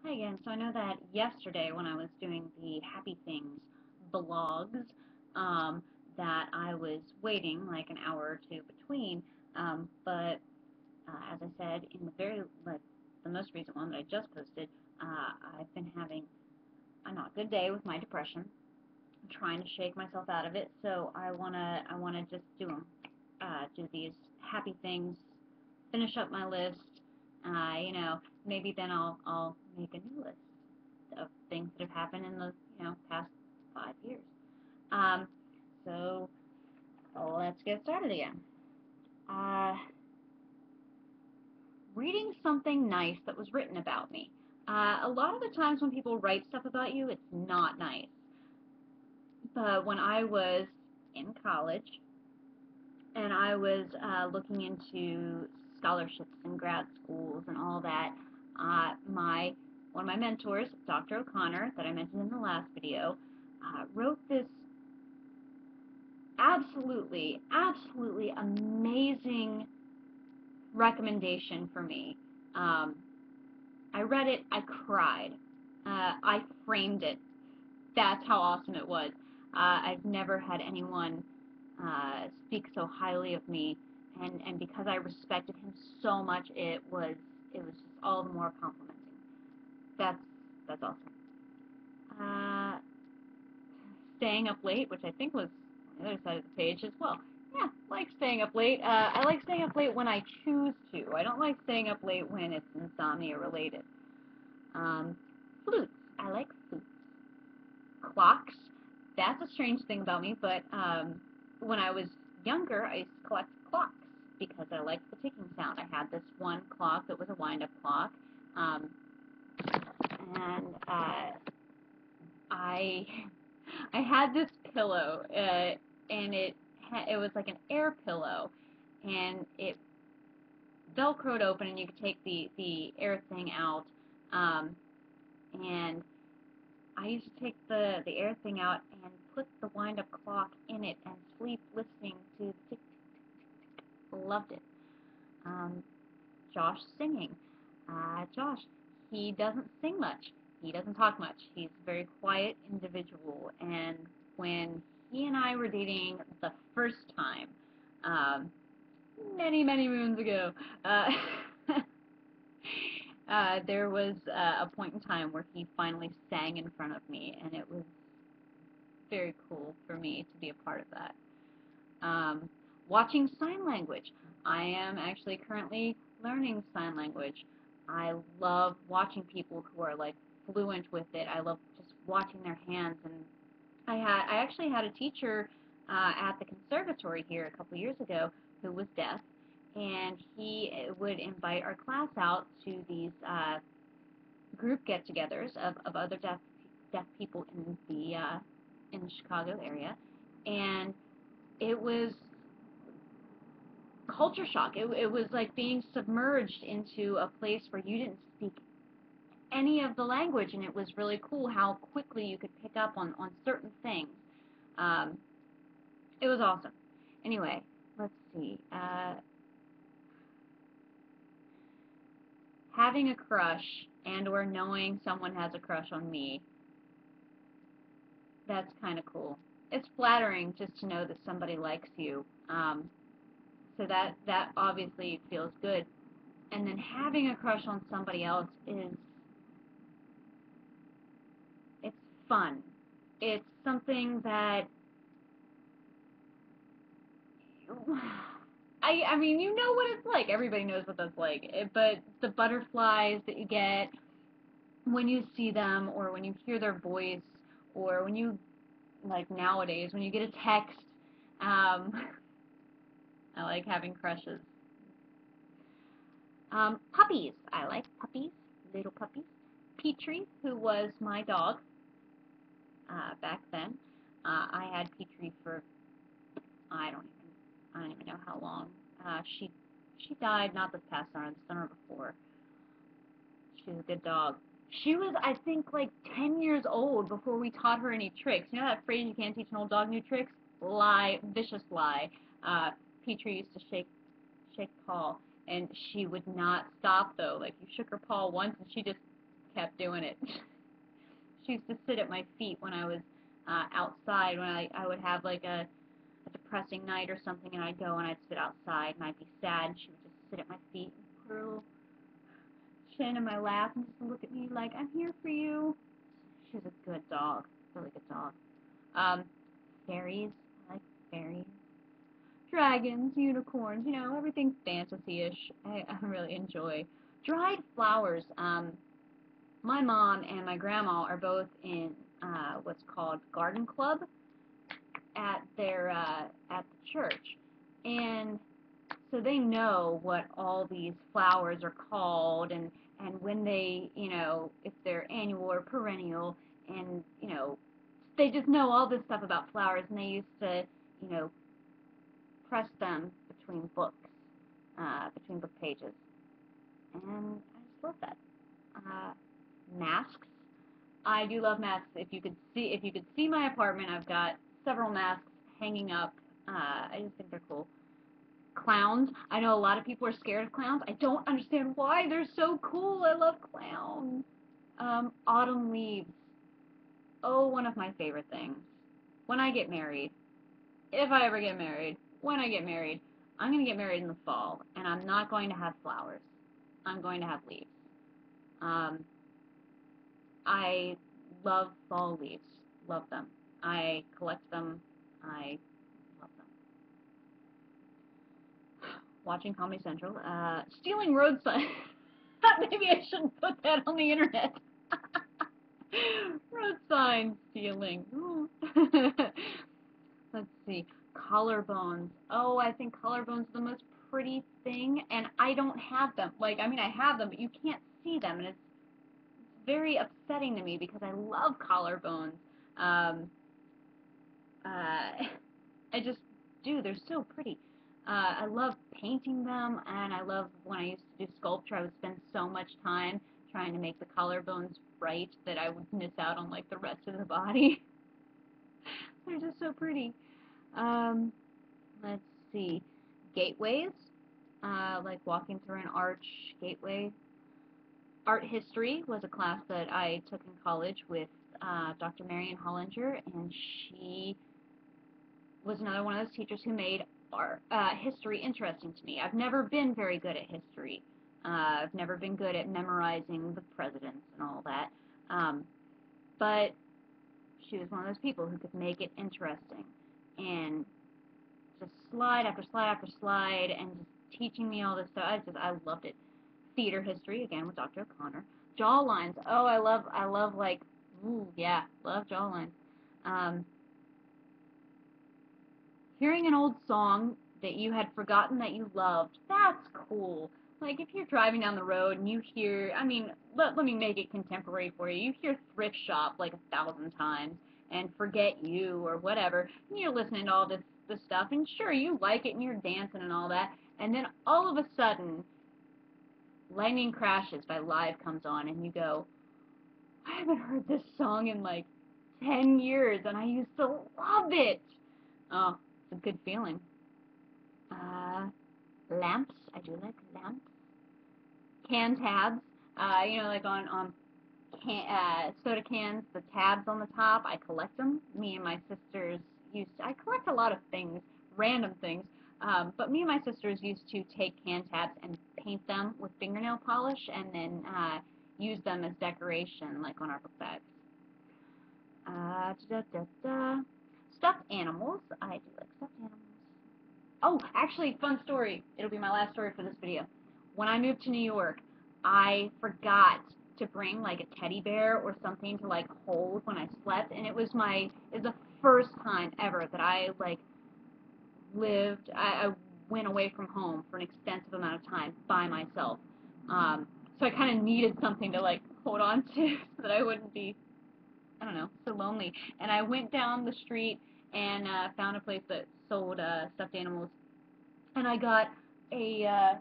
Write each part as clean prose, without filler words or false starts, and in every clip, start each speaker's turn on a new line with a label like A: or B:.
A: Hi again. So I know that yesterday when I was doing the Happy Things vlogs, um, that I was waiting like an hour or two between. But as I said in the the most recent one that I just posted, I've been having a not good day with my depression. I'm trying to shake myself out of it. So I wanna just do these Happy Things, finish up my list. Maybe then I'll make a new list of things that have happened in the past 5 years. Um, so let's get started again. Uh, Reading something nice that was written about me. A lot of the times when people write stuff about you, it's not nice. But when I was in college and I was looking into scholarships and grad schools and all that, my one of my mentors, Dr. O'Connor, that I mentioned in the last video, wrote this absolutely amazing recommendation for me. Um, I read it, I cried. I framed it. That's how awesome it was. I've never had anyone speak so highly of me, and because I respected him so much, it was just all the more complimenting. That's that's awesome. Uh, Staying up late, which I think was on the other side of the page as well. Yeah, like staying up late. I like staying up late when I choose to. I don't like staying up late when it's insomnia related. Um, Flutes. I like flutes. Clocks. That's a strange thing about me, but when I was younger, I used to collect clocks because I liked the ticking sound. I had this one clock that was a wind-up clock, um, and I I had this pillow, and it was like an air pillow, and it velcroed open, and you could take the air thing out. Um, and I used to take the air thing out and put the wind up clock in it and sleep listening to the tick. Loved it. Um, Josh singing. Josh, he doesn't sing much. He doesn't talk much. He's a very quiet individual. And when he and I were dating the first time, um, many moons ago, uh, there was a point in time where he finally sang in front of me, and it was very cool for me to be a part of that. Um, Watching sign language. I am actually currently learning sign language. I love watching people who are like fluent with it. I love just watching their hands. And I actually had a teacher at the conservatory here a couple years ago who was deaf, and he would invite our class out to these group get-togethers of other deaf people in the Chicago area, and it was culture shock. It was like being submerged into a place where you didn't speak any of the language, and it was really cool how quickly you could pick up on certain things. Um, it was awesome. Anyway, let's see. Having a crush and or knowing someone has a crush on me, that's kind of cool. It's flattering just to know that somebody likes you. So that obviously feels good. And then having a crush on somebody else is it's fun. It's something that I mean, you know what it's like. Everybody knows what that's like. But the butterflies that you get when you see them, or when you hear their voice, or when you like nowadays when you get a text. Um, I like having crushes. Puppies. I like puppies, little puppies. Petrie, who was my dog back then. I had Petrie for I don't even I don't even know how long. She died not this past summer, the summer before. She was a good dog. She was, I think, like 10 years old before we taught her any tricks. You know that phrase, you can't teach an old dog new tricks? Lie, vicious lie. Uh, Petrie used to shake Paul, and she would not stop though. Like you shook her paw once, and she just kept doing it. She used to sit at my feet when I was outside, when I would have like a depressing night or something, and I'd go and I'd sit outside and I'd be sad, and she would just sit at my feet and put her little chin in my lap and just look at me like, I'm here for you. She's a good dog, really good dog. Fairies, I like fairies. Dragons, unicorns, everything fantasy-ish. I really enjoy. Dried flowers. My mom and my grandma are both in what's called garden club at the church, and so they know what all these flowers are called, and when they, if they're annual or perennial, and they just know all this stuff about flowers, and they used to, press them between books, between book pages, and I just love that. Masks. I do love masks. If you could see my apartment, I've got several masks hanging up. I just think they're cool. Clowns. I know a lot of people are scared of clowns. I don't understand why. They're so cool. I love clowns. Autumn leaves. Oh, one of my favorite things. When I get married, if I ever get married, when I get married, I'm going to get married in the fall, and I'm not going to have flowers. I'm going to have leaves. I love fall leaves. Love them. I collect them. I love them. Watching Comedy Central. Stealing road signs. Maybe I shouldn't put that on the internet. Road sign stealing. Let's see. Collarbones. Oh, I think collarbones are the most pretty thing, and I don't have them. I have them, but you can't see them, and it's very upsetting to me because I love collarbones. I just do. They're so pretty. I love painting them, and I love when I used to do sculpture, I would spend so much time trying to make the collarbones bright that I would miss out on the rest of the body. They're just so pretty. Let's see. Gateways, like walking through an arch gateway. Art history was a class that I took in college with Dr. Marian Hollinger, and she was another one of those teachers who made history interesting to me. I've never been very good at history. I've never been good at memorizing the presidents and all that. But she was one of those people who could make it interesting. And just slide after slide after slide and just teaching me all this stuff. I loved it. Theater history, again, with Dr. O'Connor. Jaw lines. Oh, I love love jaw lines. Hearing an old song that you had forgotten that you loved, that's cool. If you're driving down the road and you hear, let me make it contemporary for you. You hear Thrift Shop 1,000 times and Forget You or whatever, and you're listening to all this stuff, and sure, you like it and you're dancing and all that, and then all of a sudden, Lightning Crashes by Live comes on, and you go, I haven't heard this song in 10 years, and I used to love it. Oh, it's a good feeling. Lamps. I do like lamps. Can tabs. On soda cans, the tabs on the top, I collect them. Me and my sisters I collect a lot of things, random things, but me and my sisters used to take can tabs and paint them with fingernail polish and then use them as decoration, on our book bags. Stuffed animals. I do like stuffed animals. Oh, actually, fun story. It'll be my last story for this video. When I moved to New York, I forgot to bring a teddy bear or something to hold when I slept, and it was the first time ever that I I went away from home for an extensive amount of time by myself. So I kind of needed something to hold on to so that I wouldn't be, I don't know, so lonely. And I went down the street and found a place that sold stuffed animals, and I got a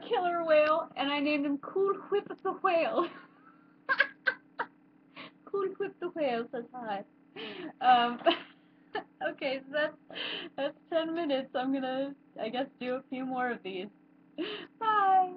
A: killer whale, and I named him Cool Whip the Whale. Cool Whip the Whale says hi. Okay, so that's 10 minutes. I'm gonna, I guess, do a few more of these. Bye.